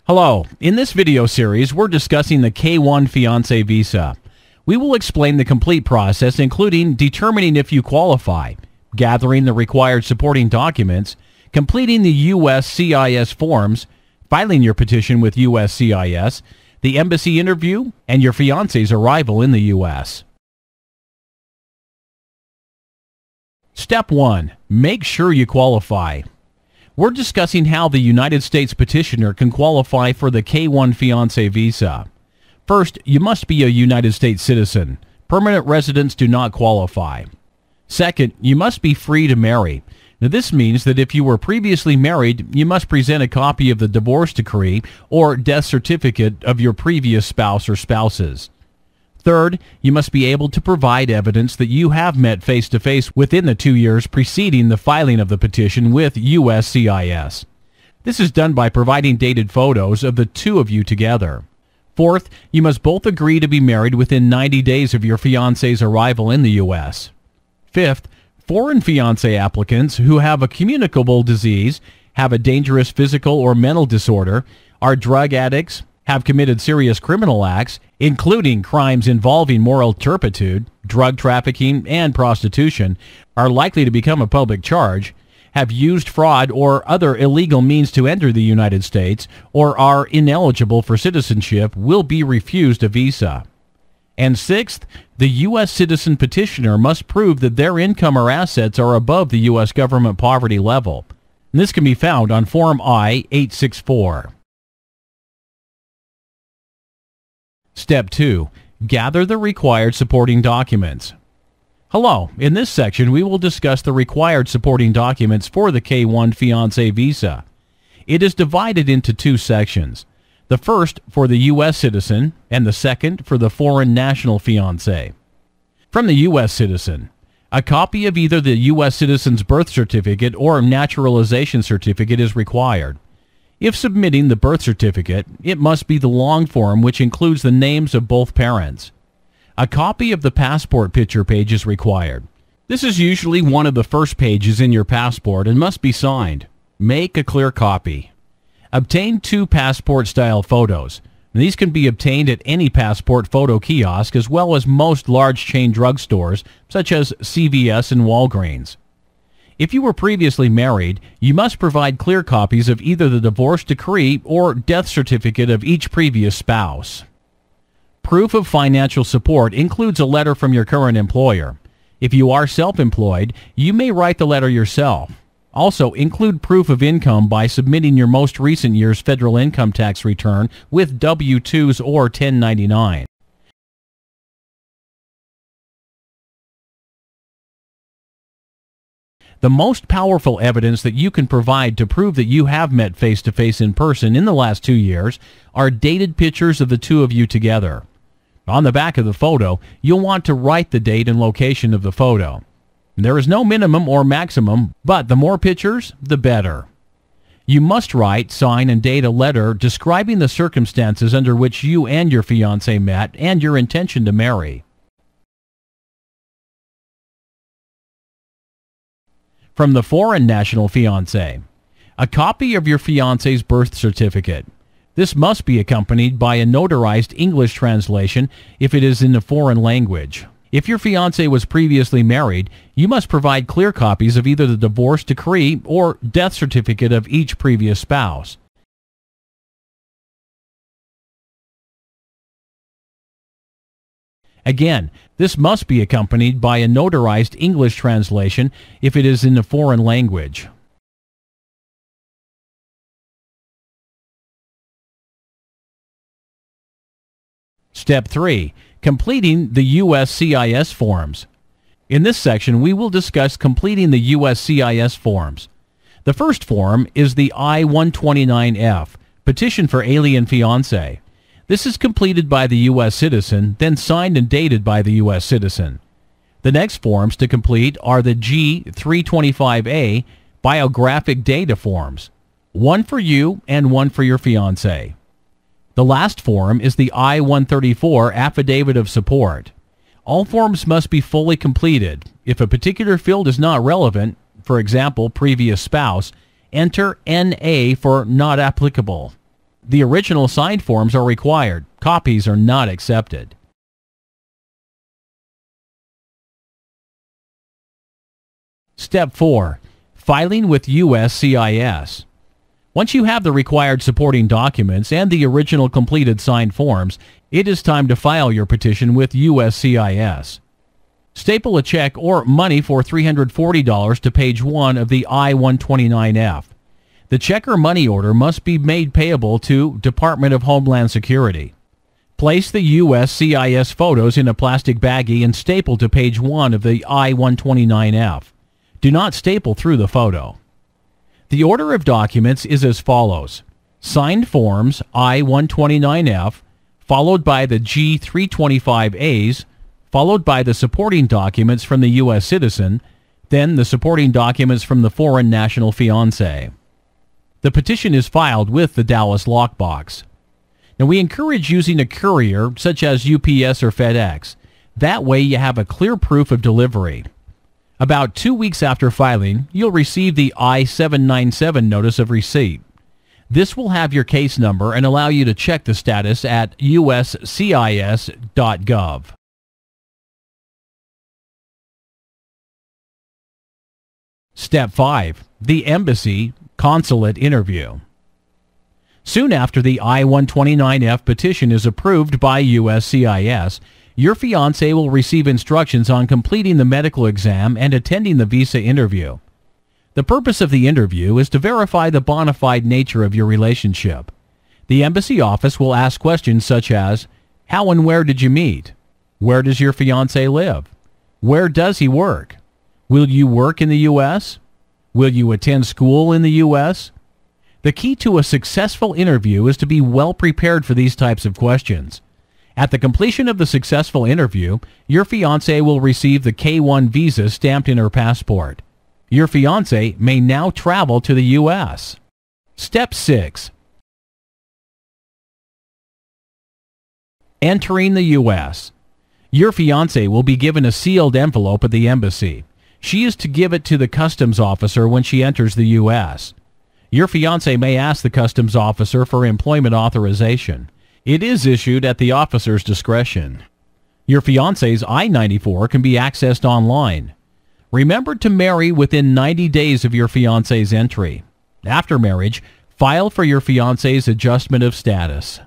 Hello, in this video series we're discussing the K-1 fiance visa. We will explain the complete process, including determining if you qualify, gathering the required supporting documents, completing the USCIS forms, filing your petition with USCIS, the embassy interview, and your fiance's arrival in the U.S. Step 1. Make sure you qualify. We're discussing how the United States petitioner can qualify for the K-1 fiance visa. First, you must be a United States citizen. Permanent residents do not qualify. Second, you must be free to marry. Now, this means that if you were previously married, you must present a copy of the divorce decree or death certificate of your previous spouse or spouses. Third, you must be able to provide evidence that you have met face-to-face within the 2 years preceding the filing of the petition with USCIS. This is done by providing dated photos of the two of you together. Fourth, you must both agree to be married within 90 days of your fiance's arrival in the U.S. Fifth, foreign fiance applicants who have a communicable disease, have a dangerous physical or mental disorder, are drug addicts, have committed serious criminal acts, including crimes involving moral turpitude, drug trafficking, and prostitution, are likely to become a public charge, have used fraud or other illegal means to enter the United States, or are ineligible for citizenship, will be refused a visa. And sixth, the U.S. citizen petitioner must prove that their income or assets are above the U.S. government poverty level. And this can be found on Form I-864. Step 2. Gather the required supporting documents. Hello, in this section we will discuss the required supporting documents for the K-1 fiance visa. It is divided into two sections. The first for the U.S. citizen and the second for the foreign national fiance. From the U.S. citizen, a copy of either the U.S. citizen's birth certificate or naturalization certificate is required. If submitting the birth certificate, it must be the long form which includes the names of both parents. A copy of the passport picture page is required. This is usually one of the first pages in your passport and must be signed. Make a clear copy. Obtain 2 passport-style photos. These can be obtained at any passport photo kiosk as well as most large chain drugstores such as CVS and Walgreens. If you were previously married, you must provide clear copies of either the divorce decree or death certificate of each previous spouse. Proof of financial support includes a letter from your current employer. If you are self-employed, you may write the letter yourself. Also, include proof of income by submitting your most recent year's federal income tax return with W-2s or 1099. The most powerful evidence that you can provide to prove that you have met face-to-face in person in the last 2 years are dated pictures of the two of you together. On the back of the photo, you'll want to write the date and location of the photo. There is no minimum or maximum, but the more pictures, the better. You must write, sign, and date a letter describing the circumstances under which you and your fiancé met and your intention to marry. From the foreign national fiancé, a copy of your fiancé's birth certificate. This must be accompanied by a notarized English translation if it is in a foreign language. If your fiancé was previously married, you must provide clear copies of either the divorce decree or death certificate of each previous spouse. Again, this must be accompanied by a notarized English translation if it is in a foreign language. Step 3. Completing the USCIS forms. In this section, we will discuss completing the USCIS forms. The first form is the I-129F, Petition for Alien Fiancé. This is completed by the U.S. citizen, then signed and dated by the U.S. citizen. The next forms to complete are the G-325A biographic data forms, one for you and one for your fiancé. The last form is the I-134 Affidavit of Support. All forms must be fully completed. If a particular field is not relevant, for example, previous spouse, enter NA for not applicable. The original signed forms are required. Copies are not accepted. Step 4. Filing with USCIS. Once you have the required supporting documents and the original completed signed forms, it is time to file your petition with USCIS. Staple a check or money for $340 to page 1 of the I-129F. The check or money order must be made payable to Department of Homeland Security. Place the USCIS photos in a plastic baggie and staple to page 1 of the I-129F. Do not staple through the photo. The order of documents is as follows: signed forms I-129F, followed by the G-325As, followed by the supporting documents from the U.S. citizen, then the supporting documents from the foreign national fiance. The petition is filed with the Dallas lockbox. Now, we encourage using a courier such as UPS or FedEx. That way you have a clear proof of delivery. About 2 weeks after filing, you'll receive the I-797 notice of receipt. This will have your case number and allow you to check the status at usavisanow.com. Step 5. The Embassy Consulate Interview. Soon after the I-129F petition is approved by USCIS, your fiancé will receive instructions on completing the medical exam and attending the visa interview. The purpose of the interview is to verify the bona fide nature of your relationship. The embassy office will ask questions such as, how and where did you meet? Where does your fiancé live? Where does he work? Will you work in the U.S.? Will you attend school in the U.S.? The key to a successful interview is to be well prepared for these types of questions. At the completion of the successful interview, your fiancé will receive the K-1 visa stamped in her passport. Your fiancé may now travel to the U.S. Step 6. Entering the U.S. Your fiancé will be given a sealed envelope at the embassy. She is to give it to the customs officer when she enters the U.S. Your fiancé may ask the customs officer for employment authorization. It is issued at the officer's discretion. Your fiancé's I-94 can be accessed online. Remember to marry within 90 days of your fiancé's entry. After marriage, file for your fiancé's adjustment of status.